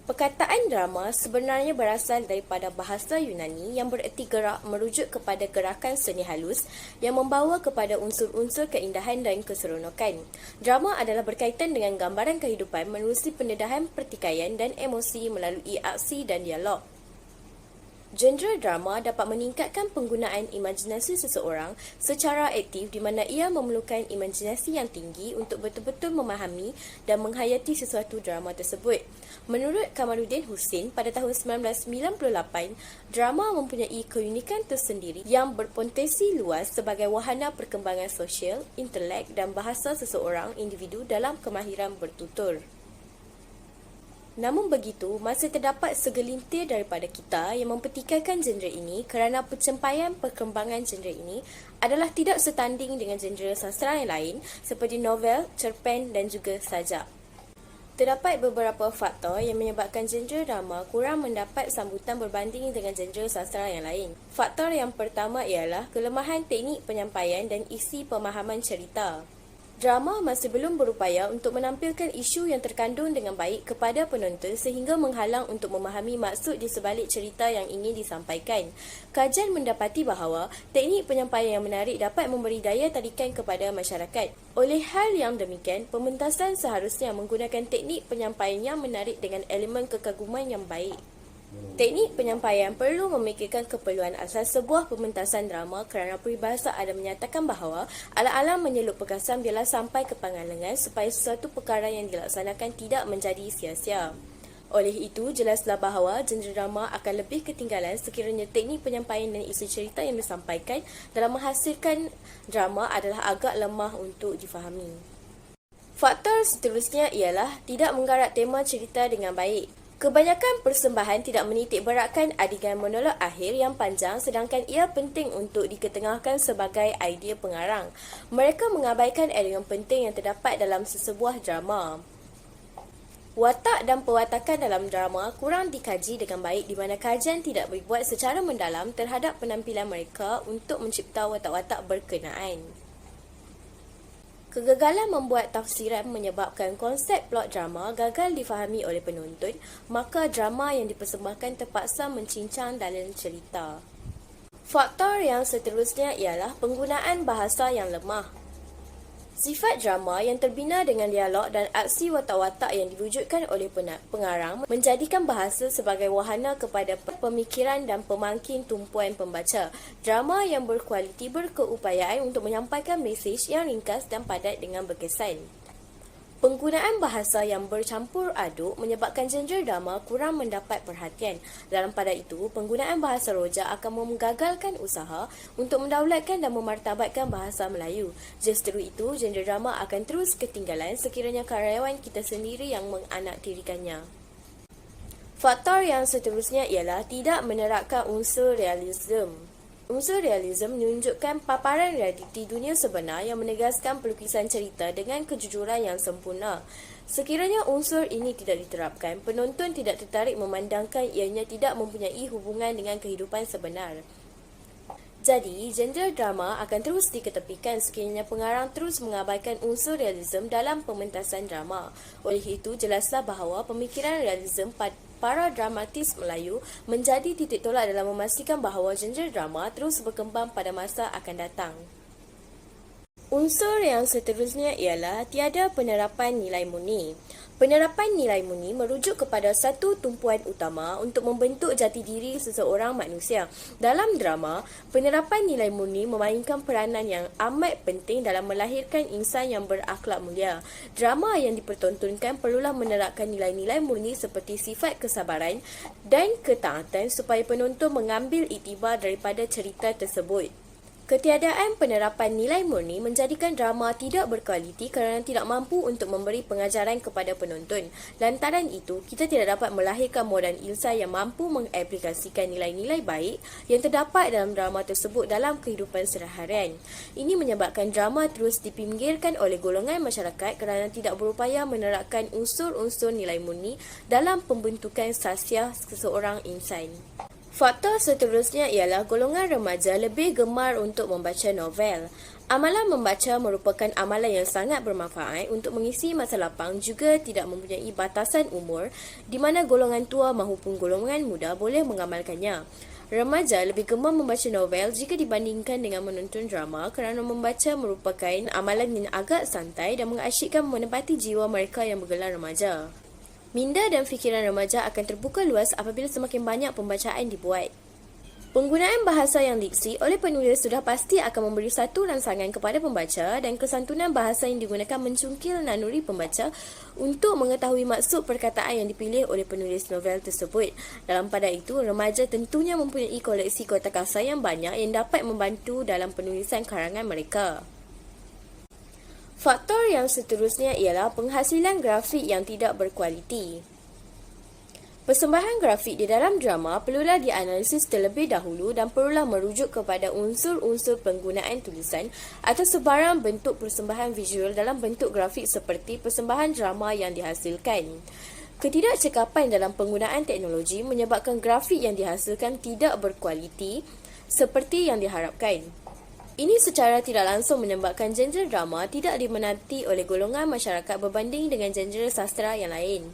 Perkataan drama sebenarnya berasal daripada bahasa Yunani yang bererti gerak merujuk kepada gerakan seni halus yang membawa kepada unsur-unsur keindahan dan keseronokan. Drama adalah berkaitan dengan gambaran kehidupan menerusi pendedahan pertikaian dan emosi melalui aksi dan dialog. Genre drama dapat meningkatkan penggunaan imajinasi seseorang secara aktif di mana ia memerlukan imajinasi yang tinggi untuk betul-betul memahami dan menghayati sesuatu drama tersebut. Menurut Kamaluddin Hussein, pada tahun 1998, drama mempunyai keunikan tersendiri yang berpotensi luas sebagai wahana perkembangan sosial, intelek dan bahasa seseorang individu dalam kemahiran bertutur. Namun begitu, masih terdapat segelintir daripada kita yang mempertikaikan genre ini kerana pencapaian perkembangan genre ini adalah tidak setanding dengan genre sastra yang lain seperti novel, cerpen dan juga sajak. Terdapat beberapa faktor yang menyebabkan genre drama kurang mendapat sambutan berbanding dengan genre sastra yang lain. Faktor yang pertama ialah kelemahan teknik penyampaian dan isi pemahaman cerita. Drama masih belum berupaya untuk menampilkan isu yang terkandung dengan baik kepada penonton sehingga menghalang untuk memahami maksud di sebalik cerita yang ingin disampaikan. Kajian mendapati bahawa teknik penyampaian yang menarik dapat memberi daya tarikan kepada masyarakat. Oleh hal yang demikian, pementasan seharusnya menggunakan teknik penyampaian yang menarik dengan elemen kekaguman yang baik. Teknik penyampaian perlu memikirkan keperluan asas sebuah pementasan drama kerana peribahasa ada menyatakan bahawa alam-alam menyelup perkasan biarlah sampai ke pangalengan supaya sesuatu perkara yang dilaksanakan tidak menjadi sia-sia. Oleh itu, jelaslah bahawa genre drama akan lebih ketinggalan sekiranya teknik penyampaian dan isi cerita yang disampaikan dalam menghasilkan drama adalah agak lemah untuk difahami. Faktor seterusnya ialah tidak menggarap tema cerita dengan baik. Kebanyakan persembahan tidak menitik beratkan adegan monolog akhir yang panjang sedangkan ia penting untuk diketengahkan sebagai idea pengarang. Mereka mengabaikan elemen penting yang terdapat dalam sesebuah drama. Watak dan pewatakan dalam drama kurang dikaji dengan baik di mana kajian tidak dibuat secara mendalam terhadap penampilan mereka untuk mencipta watak-watak berkenaan. Kegagalan membuat tafsiran menyebabkan konsep plot drama gagal difahami oleh penonton, maka drama yang dipersembahkan terpaksa mencincang dalam cerita. Faktor yang seterusnya ialah penggunaan bahasa yang lemah. Sifat drama yang terbina dengan dialog dan aksi watak-watak yang diwujudkan oleh pengarang menjadikan bahasa sebagai wahana kepada pemikiran dan pemangkin tumpuan pembaca. Drama yang berkualiti berkeupayaan untuk menyampaikan mesej yang ringkas dan padat dengan berkesan. Penggunaan bahasa yang bercampur aduk menyebabkan genre drama kurang mendapat perhatian. Dalam pada itu, penggunaan bahasa rojak akan menggagalkan usaha untuk mendaulatkan dan memartabatkan bahasa Melayu. Justru itu, genre drama akan terus ketinggalan sekiranya karyawan kita sendiri yang menganaktirikannya. Faktor yang seterusnya ialah tidak menerapkan unsur realisme. Unsur realisme menunjukkan paparan realiti dunia sebenar yang menegaskan pelukisan cerita dengan kejujuran yang sempurna. Sekiranya unsur ini tidak diterapkan, penonton tidak tertarik memandangkan ianya tidak mempunyai hubungan dengan kehidupan sebenar. Jadi, genre drama akan terus diketepikan sekiranya pengarang terus mengabaikan unsur realisme dalam pementasan drama. Oleh itu, jelaslah bahawa pemikiran realisme para dramatis Melayu menjadi titik tolak dalam memastikan bahawa genre drama terus berkembang pada masa akan datang. Unsur yang seterusnya ialah tiada penerapan nilai murni. Penerapan nilai murni merujuk kepada satu tumpuan utama untuk membentuk jati diri seseorang manusia. Dalam drama, penerapan nilai murni memainkan peranan yang amat penting dalam melahirkan insan yang berakhlak mulia. Drama yang dipertontonkan perlulah menerapkan nilai-nilai murni seperti sifat kesabaran dan ketaatan supaya penonton mengambil iktibar daripada cerita tersebut. Ketiadaan penerapan nilai murni menjadikan drama tidak berkualiti kerana tidak mampu untuk memberi pengajaran kepada penonton. Lantaran itu, kita tidak dapat melahirkan moral insan yang mampu mengaplikasikan nilai-nilai baik yang terdapat dalam drama tersebut dalam kehidupan seharian. Ini menyebabkan drama terus dipinggirkan oleh golongan masyarakat kerana tidak berupaya menerapkan unsur-unsur nilai murni dalam pembentukan sasiah seseorang insan. Faktor seterusnya ialah golongan remaja lebih gemar untuk membaca novel. Amalan membaca merupakan amalan yang sangat bermanfaat untuk mengisi masa lapang juga tidak mempunyai batasan umur di mana golongan tua maupun golongan muda boleh mengamalkannya. Remaja lebih gemar membaca novel jika dibandingkan dengan menonton drama kerana membaca merupakan amalan yang agak santai dan mengasyikkan menempati jiwa mereka yang bergelar remaja. Minda dan fikiran remaja akan terbuka luas apabila semakin banyak pembacaan dibuat. Penggunaan bahasa yang diksi oleh penulis sudah pasti akan memberi satu rangsangan kepada pembaca dan kesantunan bahasa yang digunakan mencungkil naluri pembaca untuk mengetahui maksud perkataan yang dipilih oleh penulis novel tersebut. Dalam pada itu, remaja tentunya mempunyai koleksi kotakasa yang banyak yang dapat membantu dalam penulisan karangan mereka. Faktor yang seterusnya ialah penghasilan grafik yang tidak berkualiti. Persembahan grafik di dalam drama perlulah dianalisis terlebih dahulu dan perlulah merujuk kepada unsur-unsur penggunaan tulisan atau sebarang bentuk persembahan visual dalam bentuk grafik seperti persembahan drama yang dihasilkan. Ketidakcekapan dalam penggunaan teknologi menyebabkan grafik yang dihasilkan tidak berkualiti seperti yang diharapkan. Ini secara tidak langsung menyebabkan genre drama tidak diminati oleh golongan masyarakat berbanding dengan genre sastera yang lain.